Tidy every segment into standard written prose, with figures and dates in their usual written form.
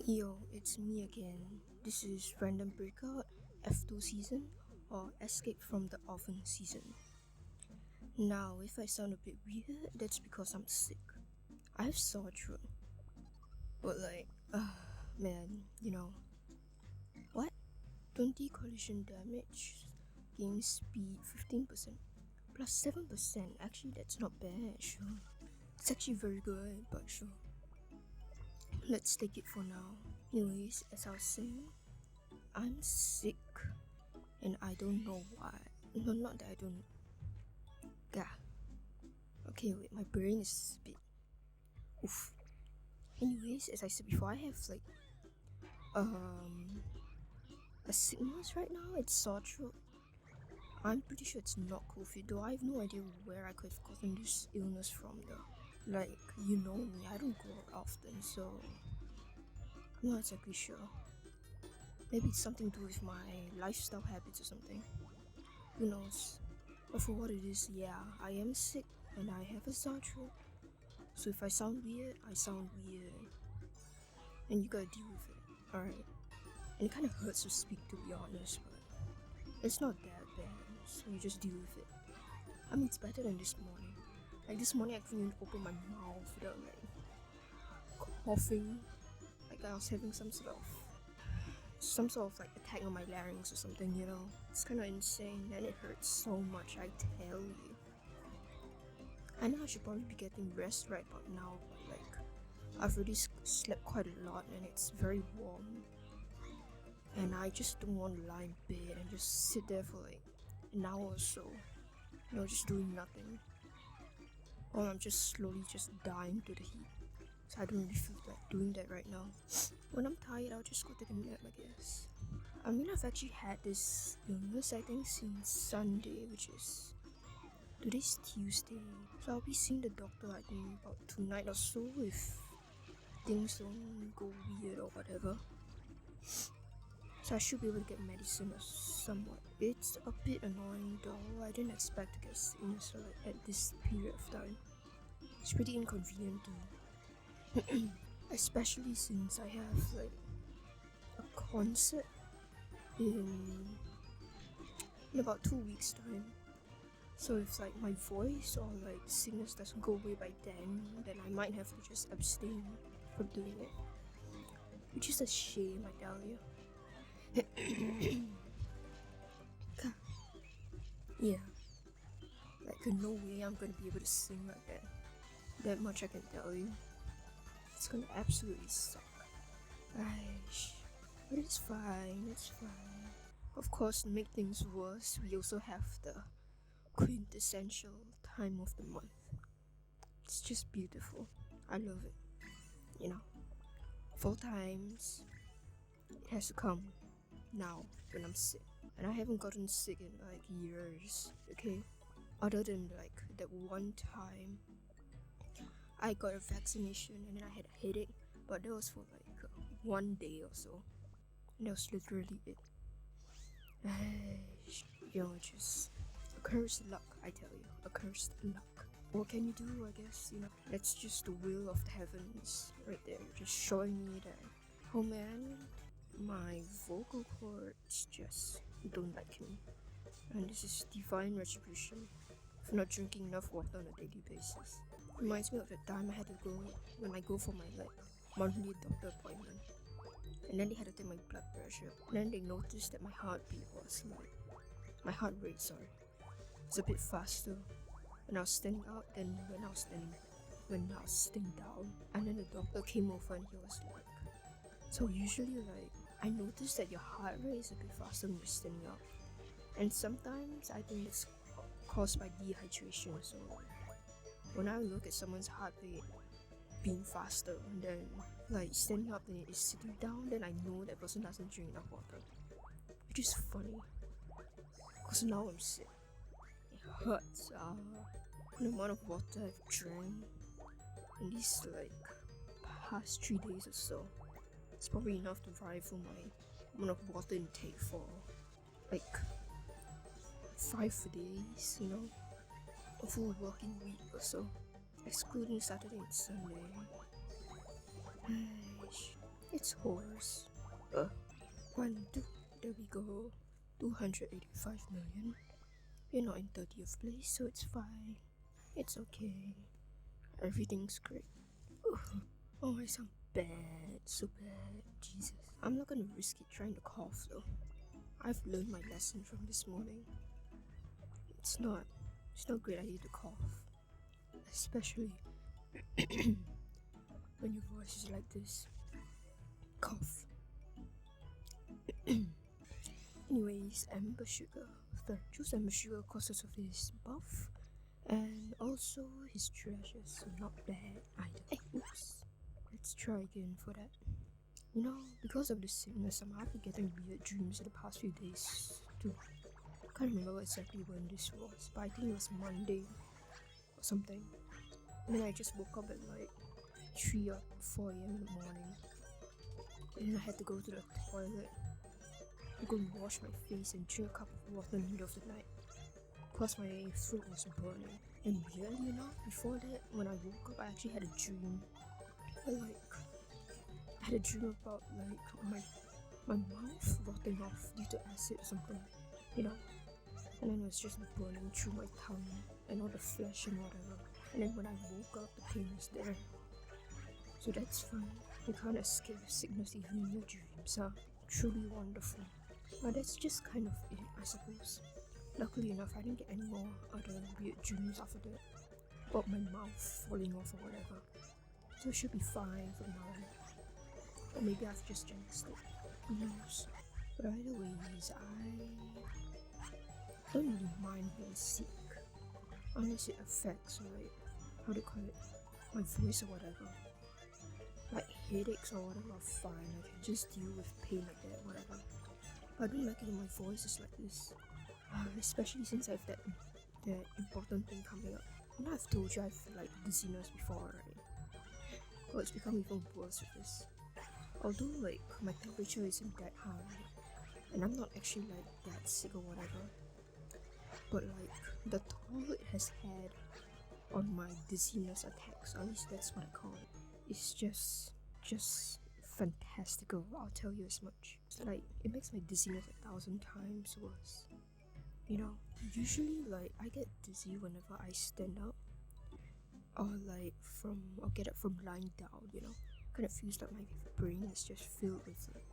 Yo, it's me again. This is Random Breakout F2 season or Escape from the Oven season. Now, if I sound a bit weird, that's because I'm sick. I have sore throat. But man, what? 20 collision damage, game speed 15%, plus 7%. Actually, that's not bad, sure. It's actually very good, but sure. Let's take it for now. Anyways, as I was saying, I'm sick and I don't know why. No, not that I don't. Gah. Okay, wait, my brain is a bit. Oof. Anyways, as I said before, I have a sickness right now. It's sore throat. I'm pretty sure it's not COVID, though I have no idea where I could have gotten this illness from, though. Like, you know me, I don't go out often, so I'm not exactly sure. Maybe it's something to do with my lifestyle habits or something. Who knows? But for what it is, yeah, I am sick and I have a sore throat. So if I sound weird, I sound weird. And you gotta deal with it, alright? And it kinda hurts to speak, to be honest, but it's not that bad, so you just deal with it. I mean, it's better than this morning. Like this morning, I couldn't even open my mouth without coughing. Like I was having some sort of attack on my larynx or something, you know. It's kind of insane and it hurts so much, I tell you. I know I should probably be getting rest right about now, but I've already slept quite a lot and it's very warm. And I just don't want to lie in bed and just sit there for an hour or so, just doing nothing. Or I'm just slowly just dying to the heat. So I don't really feel like doing that right now. When I'm tired, I'll just go take a nap, I guess. I mean, I've actually had this illness, I think, since Sunday, which is... Today's Tuesday. So I'll be seeing the doctor, I think, about tonight or so if things don't go weird or whatever. So I should be able to get medicine or somewhat. It's a bit annoying though. I didn't expect to get sickness at this period of time. It's pretty inconvenient too. Especially since I have a concert in about 2 weeks time. So if my voice or sickness doesn't go away by then I might have to just abstain from doing it. Which is a shame, I tell you. Yeah. No way I'm gonna be able to sing like that. That much I can tell you. It's gonna absolutely suck. Aish. But it's fine, it's fine. Of course, to make things worse, we also have the quintessential time of the month. It's just beautiful. I love it. You know, of all times, it has to come now when I'm sick. And I haven't gotten sick in years, okay? Other than that one time I got a vaccination and then I had a headache, but that was for 1 day or so. And that was literally it. Just a cursed luck, I tell you. A cursed luck. What can you do, I guess, That's just the will of the heavens right there. Just showing me that, oh man, my vocal cords just don't like me. And this is divine retribution for not drinking enough water on a daily basis. Reminds me of the time I had to go when I go for my monthly doctor appointment. And then they had to take my blood pressure. And then they noticed that my heartbeat was my heart rate, it's a bit faster when I was standing out than when I was sitting down. And then the doctor came over and he was like, so usually I noticed that your heart rate is a bit faster when you're standing up. And sometimes I think it's caused by dehydration. So when I look at someone's heart rate being faster and then standing up than it is sitting down, then I know that person doesn't drink enough water. Which is funny. Because now I'm sick. It hurts. The amount of water I've drank in these past 3 days or so. It's probably enough to rival my amount of water intake for 5 days, a full working week or so, excluding Saturday and Sunday. It's horse. 1, 2, there we go. 285 million. We're not in 30th place, so it's fine. It's okay. Everything's great. Oh, I sound bad, so bad. Jesus. I'm not gonna risk it trying to cough though. I've learned my lesson from this morning. It's not a great idea to cough. Especially when your voice is like this. Cough. Anyways, Amber Sugar. Choose Amber Sugar because of his buff. And also his treasures are not bad either. Hey, oops. Let's try again for that. You know, because of the sickness, I'm having getting weird dreams in the past few days too. I can't remember exactly when this was, but I think it was Monday or something. And then I just woke up at like 3 or 4 a.m. in the morning. And then I had to go to the toilet to go and wash my face and drink a cup of water in the middle of the night. Because my throat was burning. And weirdly enough, before that, when I woke up, I actually had a dream. I had a dream about my mouth rotting off due to acid or something, you know. And then it was just burning through my tongue and all the flesh and whatever. And then when I woke up, the pain was there. So that's fine. You can't escape sickness even in your dreams, huh? Truly wonderful. But that's just kind of it, I suppose. Luckily enough, I didn't get any more other weird dreams after that. About my mouth falling off or whatever. So it should be fine for now. Or maybe I've just jinxed it. Who knows? But either ways, I don't really mind being sick. Unless it affects, like, how do you call it? My voice or whatever. Like headaches or whatever are fine. I can just deal with pain like that, whatever. But I don't like it when my voice is like this. Especially since I have that important thing coming up. You know, I've told you I've like dizziness before, right? Well, it's become even worse with this. Although like my temperature isn't that high, and I'm not actually like that sick or whatever, but like the toll it has had on my dizziness attacks, at least that's what I call it, it's just fantastical. I'll tell you as much. It's like it makes my dizziness 1,000 times worse. You know, usually like I get dizzy whenever I stand up or get up from lying down, you know. Kind of feels like my brain is just filled with like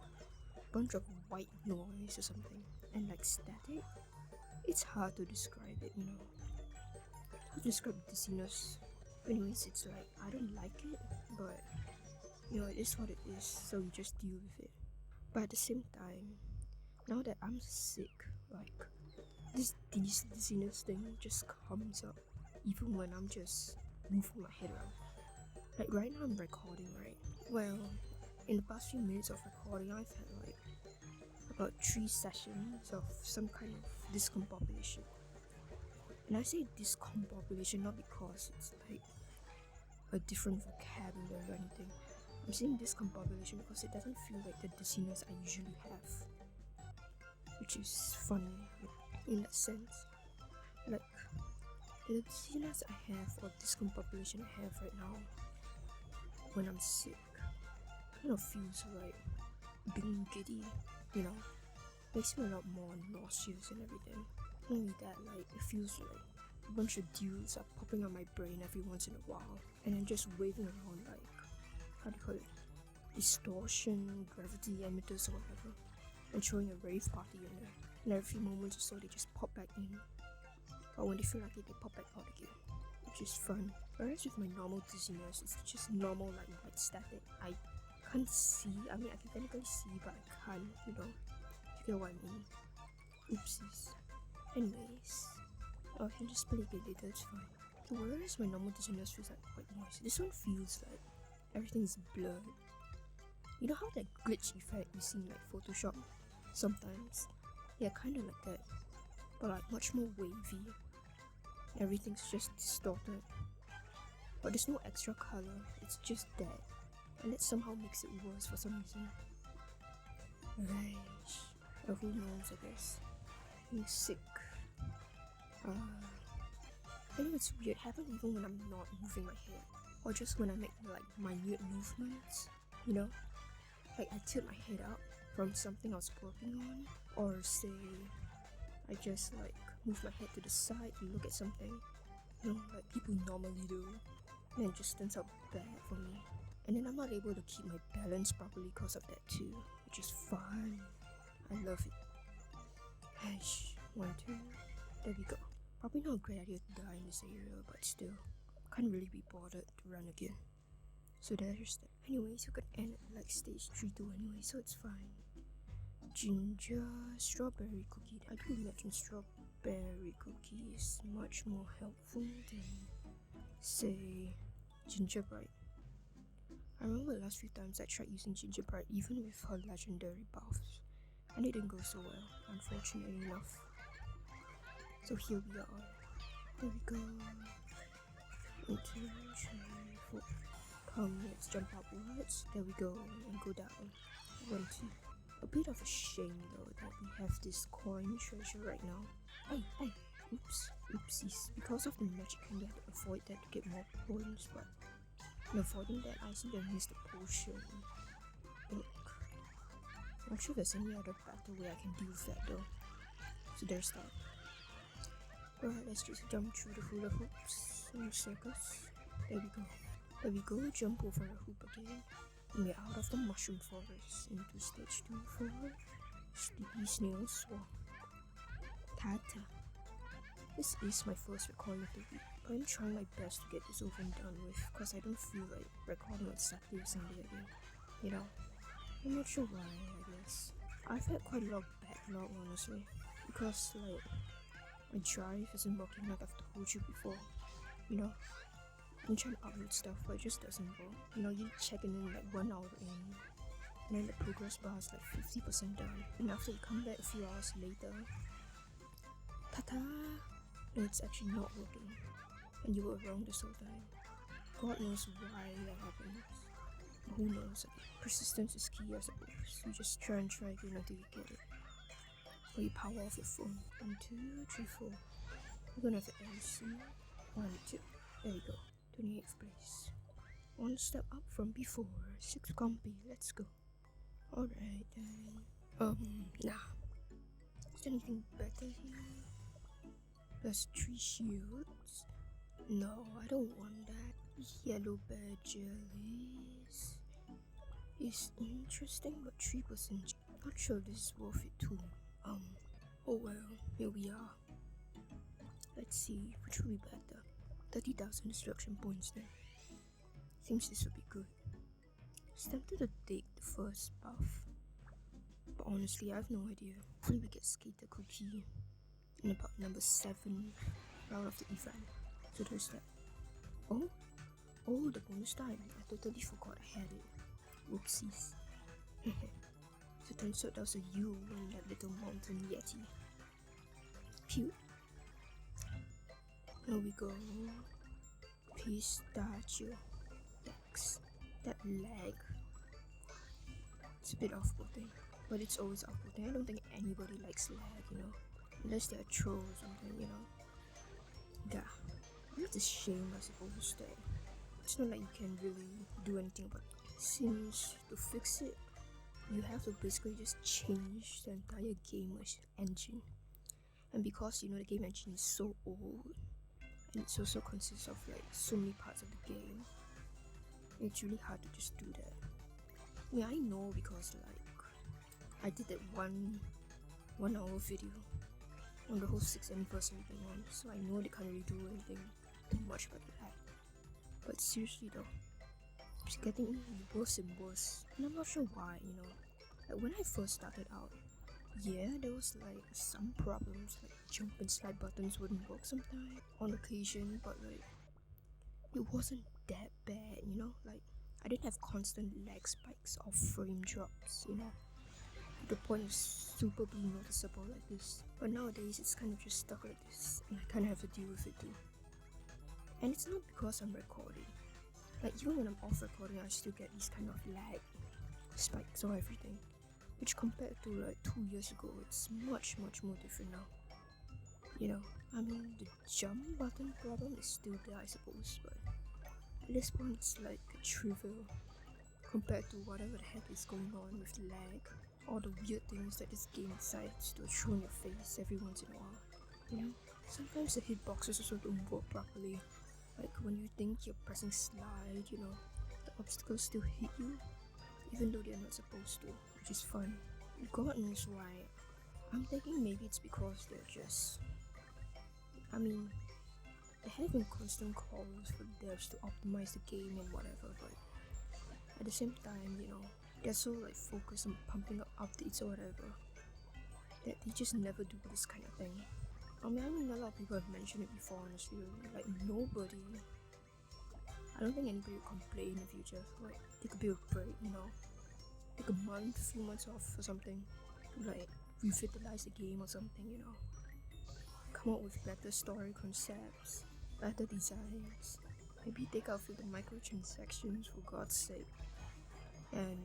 a bunch of white noise or something and like static. It's hard to describe it, you know. To describe dizziness. Anyways, it's like I don't like it, but you know, it is what it is, so you just deal with it. But at the same time, now that I'm sick, like this dizziness thing just comes up even when I'm just moving my head around. Like right now I'm recording, right? Well, in the past few minutes of recording, I've had like about 3 sessions of some kind of discombobulation. And I say discombobulation not because it's like a different vocabulary or anything. I'm saying discombobulation because it doesn't feel like the dizziness I usually have, which is funny in that sense. Like the dizziness I have or discombobulation I have right now when I'm sick kind of feels like being giddy, you know. Makes me a lot more nauseous and everything. Not only that, like it feels like a bunch of dudes are popping on my brain every once in a while and then just waving around like, how do you call it, distortion, gravity emitters or whatever, and throwing a rave party in there. And every few moments or so they just pop back in. But when they feel like it, they pop back out again, which is fun. Whereas with my normal dizziness, it's just normal like white static. I can't see, I mean I can technically see, but I can't, you know. You get what I mean? Oopsies. Anyways, I can just play it later, it's fine. Whereas my normal dizziness feels like white noise, this one feels like everything's blurred. You know how that glitch effect you see in like Photoshop sometimes? Yeah, kinda like that. But like much more wavy. Everything's just distorted. But there's no extra color, it's just that. And that somehow makes it worse for some reason. Right. Who knows, I guess. Being sick. I know it's weird, it happens even when I'm not moving my head. Or just when I make like minute movements, you know? like I tilt my head up from something I was working on, or say I just like move my head to the side to look at something, like people normally do, and it just turns out bad for me. And then I'm not able to keep my balance properly because of that too, which is fun. I love it. Hash, 1, 2, there we go. Probably not a great idea to die in this area, but still, can't really be bothered to run again. So there's that. Anyways, you could end at like stage 3-2 anyway, so it's fine. Ginger strawberry cookie. I do imagine strawberry cookie is much more helpful than, say, gingerbread. I remember the last few times I tried using gingerbread, even with her legendary buffs, and it didn't go so well, unfortunately enough. So here we are. There we go. 1, 2, 3, 4. Come, let's jump upwards. There we go, and go down. 1, 2. A bit of a shame though that we have this coin treasure right now. Hey, oopsies. Because of the magic candy, I have to avoid that to get more coins, but in avoiding that, I seem to have missed the potion. Look. Not sure if there's any other better way I can deal with that though. So there's that. Alright, let's just jump through the hula hoops in the circus. There we go, jump over a hoop again. And we're out of the mushroom forest into stage 2 for Sleepy Snail Swamp. Tata. This is my first recording of the week, but I'm trying my best to get this over and done with, because I don't feel like recording on Saturday or Sunday again. I'm not sure why, I guess. I've had quite a lot of backlog, honestly, because like, my drive isn't working like I've told you before, I'm trying to upload stuff, but it just doesn't work. You checking in like 1 hour in, and then the progress bar is like 50% done. And after you come back a few hours later, ta-ta! No, it's actually not working. And you were wrong this whole time. God knows why that happens. But who knows? Persistence is key, I suppose. You just try again until you get it. Or you power off your phone. 1, 2, 3, 4. We're gonna have the MC. 1, 2. There we go. 28th place. 1 step up from before. 6 compy, let's go. Alright then. Nah. Is there anything better here? There's 3 shields. No, I don't want that. Yellow bear jellies is interesting, but 3%. Not sure this is worth it too. Oh well, here we are. Let's see, which will be better. 30,000 destruction points then. Seems this would be good. It's tempted to take the first buff, but honestly I have no idea. Hopefully we get Skater Cookie in about number 7 round of the event. So there's that. Oh, the bonus time. I totally forgot I had it. Whoopsies. So it turns out that was a U in that little mountain yeti. Cute. There we go. Pistachio. Dex. That lag. It's a bit off-putting, but it's always off-putting. I don't think anybody likes lag, unless they're a troll or something, Yeah. It's a shame, I suppose, that it's not like you can really do anything about it. Since to fix it, you have to basically just change the entire game engine. And because the game engine is so old, and it also consists of like so many parts of the game, it's really hard to just do that. Yeah, I know, because like I did that one hour video on the whole 6th anniversary thing on, so I know they can't really do anything too much about that. But seriously though, it's getting worse and worse, and I'm not sure why. Like when I first started out, yeah, there was like some problems, like jump and slide buttons wouldn't work sometimes on occasion, but like it wasn't that bad, like I didn't have constant lag spikes or frame drops, the point is super be noticeable like this. But nowadays it's kind of just stuck like this, and I kind of have to deal with it too. And it's not because I'm recording. Like even when I'm off recording, I still get these kind of lag spikes or everything, which compared to like 2 years ago, it's much more different now. I mean, the jump button problem is still there, I suppose, but at this point it's like trivial compared to whatever the heck is going on with lag, all the weird things that this game decides to throw in your face every once in a while. You know, sometimes the hitboxes also don't work properly. Like when you think you're pressing slide, you know, the obstacles still hit you, even though they're not supposed to, which is fun. God knows why. I'm thinking maybe it's because they're just, they're having constant calls for devs to optimize the game and whatever, but at the same time, you know, they're so like focused on pumping up updates or whatever that they just never do this kind of thing. I mean, a lot of people have mentioned it before, honestly. Like, nobody, I don't think anybody would complain if you just like take a bit of break, you know, take a month, a few months off or something, like revitalize the game or something, you know, come up with better story concepts, better designs, maybe take out the microtransactions for God's sake, and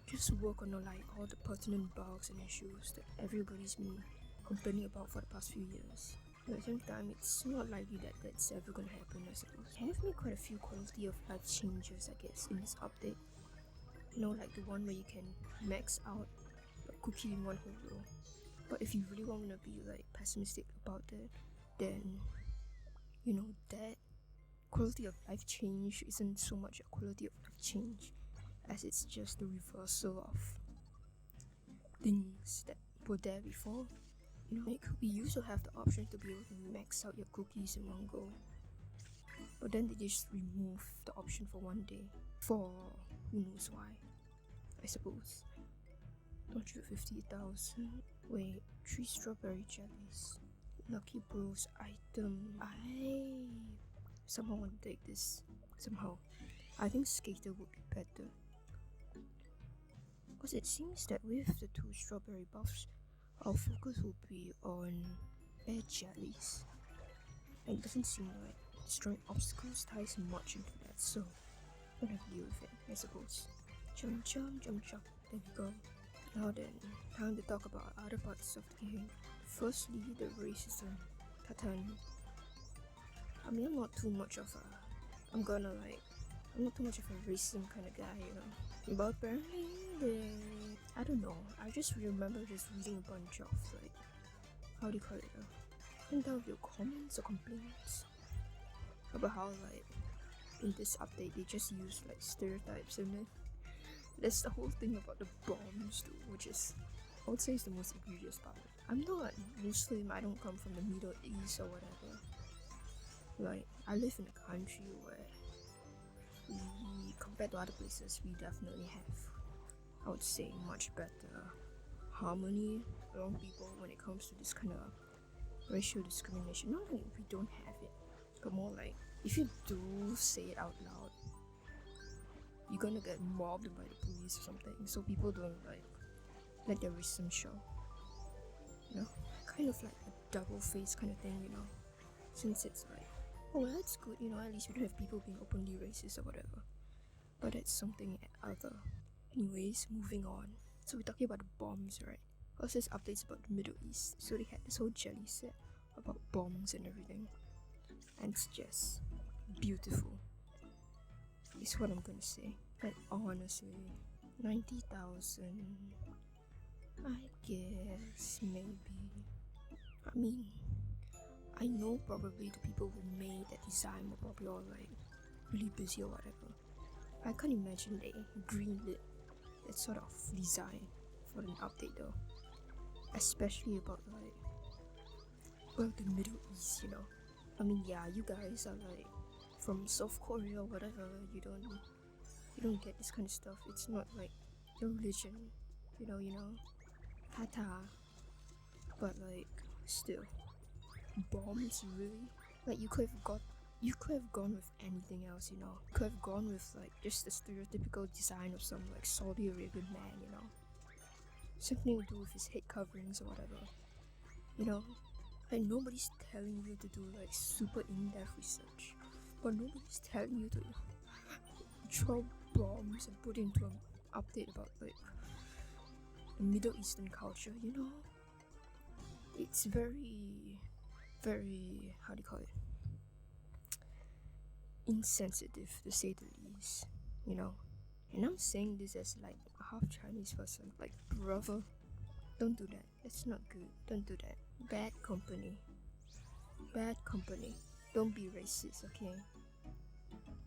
just work on like all the pertinent bugs and issues that everybody's been complaining about for the past few years. At the same time, it's not likely that that's ever gonna happen, I suppose. They have made quite a few quality of life changes, I guess, in this update. You know, like the one where you can max out a cookie in one whole row. But if you really want to be like pessimistic about that, then you know that quality of life change isn't so much a quality of life change as it's just the reversal of things that were there before. You know, like we used to have the option to be able to max out your cookies in one go, but then they just removed the option for one day, for who knows why, I suppose. 250,000. Wait, 3 strawberry jellies. Lucky Bros item. I somehow want to take this. Somehow. I think Skater would be better. Because it seems that with the 2 strawberry buffs, our focus will be on bear jellies. And it doesn't seem like destroying obstacles ties much into that, so I'm gonna deal with it, I suppose. Jump, jump, jump, jump. There we go. Now then, time to talk about other parts of the game. Firstly, the racism. Tatan. I'm not too much of a racism kind of guy, you know. But apparently, I don't know. I just remember just reading a bunch of like, how do you call it? I think that would be comments or complaints about how like in this update they just use like stereotypes in it. That's the whole thing about the bombs too, which is, I would say, is the most egregious part. I'm not Muslim, I don't come from the Middle East or whatever. Like, I live in a country where compared to other places, we definitely have, I would say, much better harmony among people when it comes to this kind of racial discrimination. Not that we don't have it, but more like, if you do say it out loud, you're gonna get mobbed by the police or something, so people don't like let their racism show, you know, kind of like a double face kind of thing, you know, since it's like, oh well, that's good, you know, at least we don't have people being openly racist or whatever, but that's something other. Anyways, moving on, so we're talking about the bombs, right? Because this update's about the Middle East, so they had this whole jelly set about bombs and everything, and it's just beautiful. Is what I'm gonna say. But honestly, 90,000, I guess, maybe. I mean, I know probably the people who made that design were probably all like really busy or whatever. I can't imagine they greenlit that sort of design for an update though. Especially about like, well, the Middle East, you know. I mean, yeah, you guys are like from South Korea or whatever, you don't get this kind of stuff. It's not like your religion, you know, Tata. But like, still, bombs, really? Like, you could have gone with anything else, you know. You could have gone with like just the stereotypical design of some like Saudi Arabian man, you know. Something to do with his head coverings or whatever, you know. Like, nobody's telling you to do like super in-depth research, but nobody's telling you to drop bombs and put into an update about like the Middle Eastern culture, you know. It's very, very, how do you call it, insensitive to say the least, you know. And I'm saying this as like a half Chinese person. Like, brother, don't do that. That's not good. Don't do that. Bad company. Bad company. Don't be racist, okay?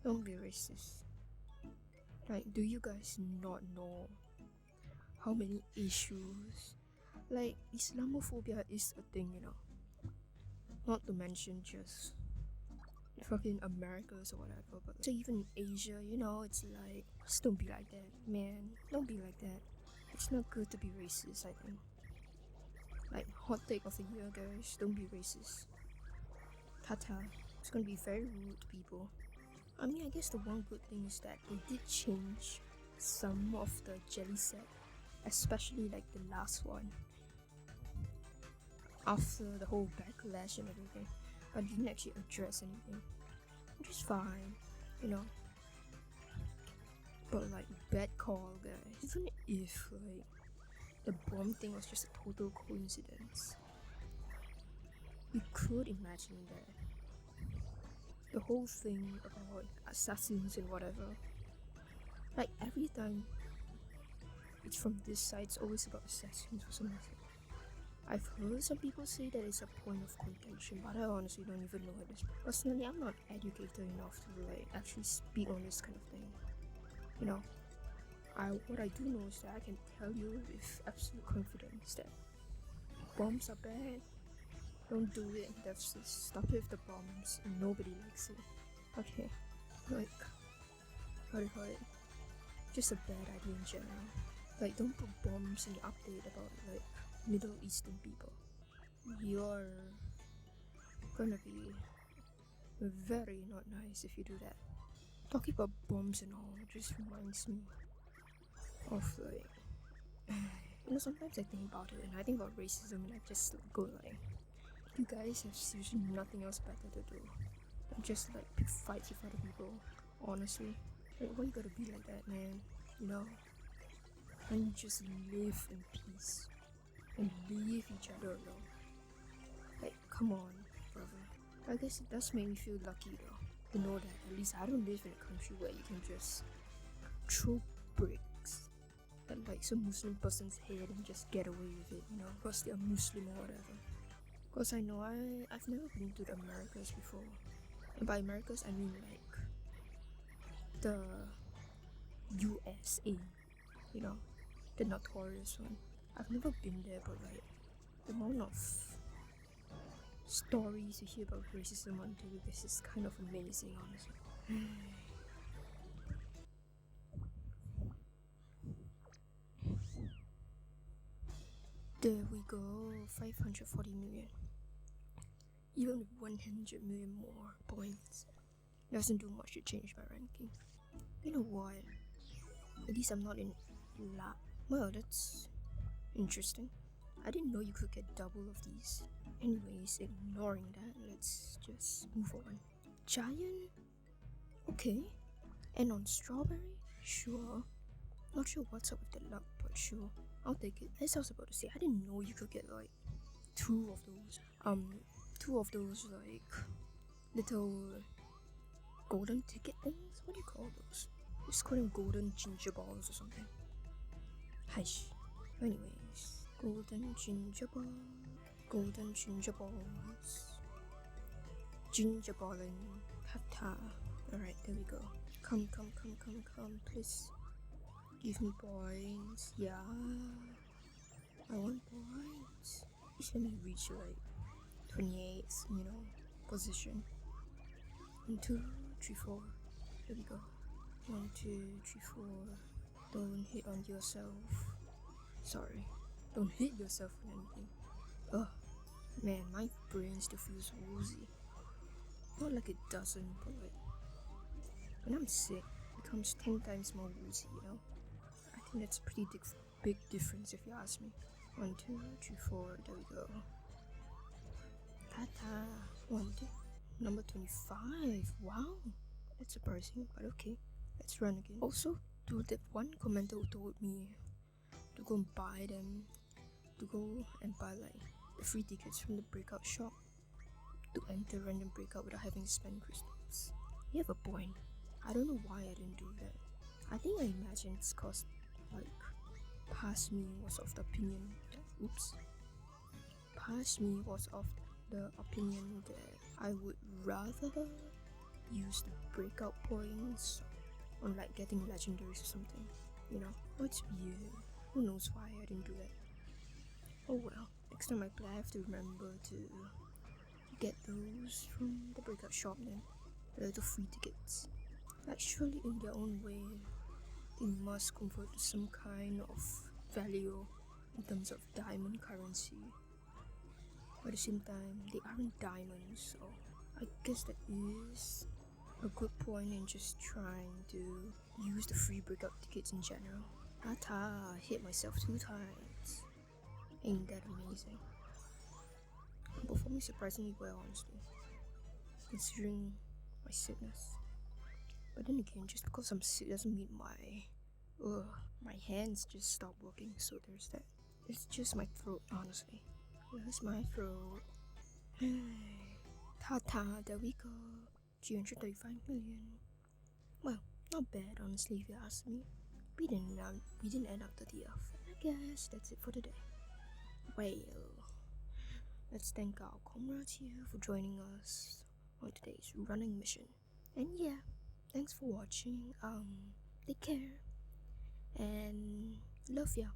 Don't be racist. Like, do you guys not know how many issues? Like, Islamophobia is a thing, you know. Not to mention just fucking Americas or whatever, but so even Asia, you know, it's like, just don't be like that, man. Don't be like that. It's not good to be racist, I think. Like, hot take of the year, guys. Don't be racist. Tata. It's gonna be very rude to people. I mean, I guess the one good thing is that they did change some of the jelly set, especially like the last one. After the whole backlash and everything, but didn't actually address anything, which is fine, you know. But like, bad call, guys. Even if like the bomb thing was just a total coincidence, you could imagine that the whole thing about assassins and whatever, like every time it's from this side, it's always about assassins for some reason. I've heard some people say that it's a point of contention, but I honestly don't even know it is. Personally, I'm not educated enough to like actually speak on this kind of thing. You know, what I do know is that I can tell you with absolute confidence that bombs are bad. Don't do it. That's just stop it with the bombs. Nobody likes it. Okay, like, how do you call it? Just a bad idea in general. Like, don't put bombs in your update about like Middle Eastern people. You're gonna be very not nice if you do that. Talking about bombs and all just reminds me of like, you know, sometimes I think about it and I think about racism and I just like, go like, you guys have seriously nothing else better to do than just like pick fights with other people. Honestly, like, why you gotta be like that, man? You know, and just live in peace and leave each other alone. Like, come on, brother. I guess it does make me feel lucky though, to know that at least I don't live in a country where you can just throw bricks at like some Muslim person's head and just get away with it, you know, because they're Muslim or whatever. Because I know I've never been to the Americas before. And by Americas, I mean like the USA, you know, the notorious one. I've never been there, but like the amount of stories you hear about racism on daily basis is kind of amazing, honestly. There we go, 540 million. Even with 100 million more points, doesn't do much to change my ranking. You know what? At least I'm not in Well, that's interesting. I didn't know you could get double of these. Anyways, ignoring that, let's just move on. Giant? Okay. And on strawberry? Sure. Not sure what's up with the luck, but sure. I'll take it. As I was about to say, I didn't know you could get like two of those like little golden ticket things. What do you call those? Just call them golden ginger balls or something. Hush. Anyways, golden ginger balls. Ginger ballin'. Tata. Alright, there we go. Come. Please. Give me points. Yeah. I want points. Please let me reach like 28th, you know, position. 1, 2, 3, 4. There we go. 1, 2, 3, 4. Don't hit on yourself. Sorry. Don't hit yourself with anything. Ugh. Man, my brain still feels woozy. Not like it doesn't, but like when I'm sick, it becomes 10 times more woozy, you know? I think that's a pretty big difference if you ask me. 1, 2, 3, 4. There we go. Tata. 1, 2. Number 25. Wow. That's surprising, but okay. Let's run again. Also, to that one commenter who told me to go and buy like the free tickets from the Breakout shop to enter random Breakout without having to spend crystals. You have a point. I don't know why I didn't do that. I think I imagine it's cause like past me was of the opinion that past me was of the opinion that I would rather use the breakout points on like getting legendaries or something, you know. Oh, it's weird. Who knows why I didn't do that? Oh well, next time I play I have to remember to get those from the breakout shop then. The little free tickets. Like surely in their own way they must convert to some kind of value in terms of diamond currency. But at the same time, they aren't diamonds, so I guess that is a good point in just trying to use the free breakout tickets in general. I hit myself 2 times. Ain't that amazing? But for me, surprisingly well, honestly, considering my sickness. But then again, just because I'm sick doesn't mean my hands just stop working, so there's that. It's just my throat, honestly. That's my throat. There we go. 335 million. Well, not bad, honestly, if you ask me. We didn't end up 30th. I guess that's it for today. Well, let's thank our comrades here for joining us on today's running mission. And yeah, thanks for watching. Take care and love ya.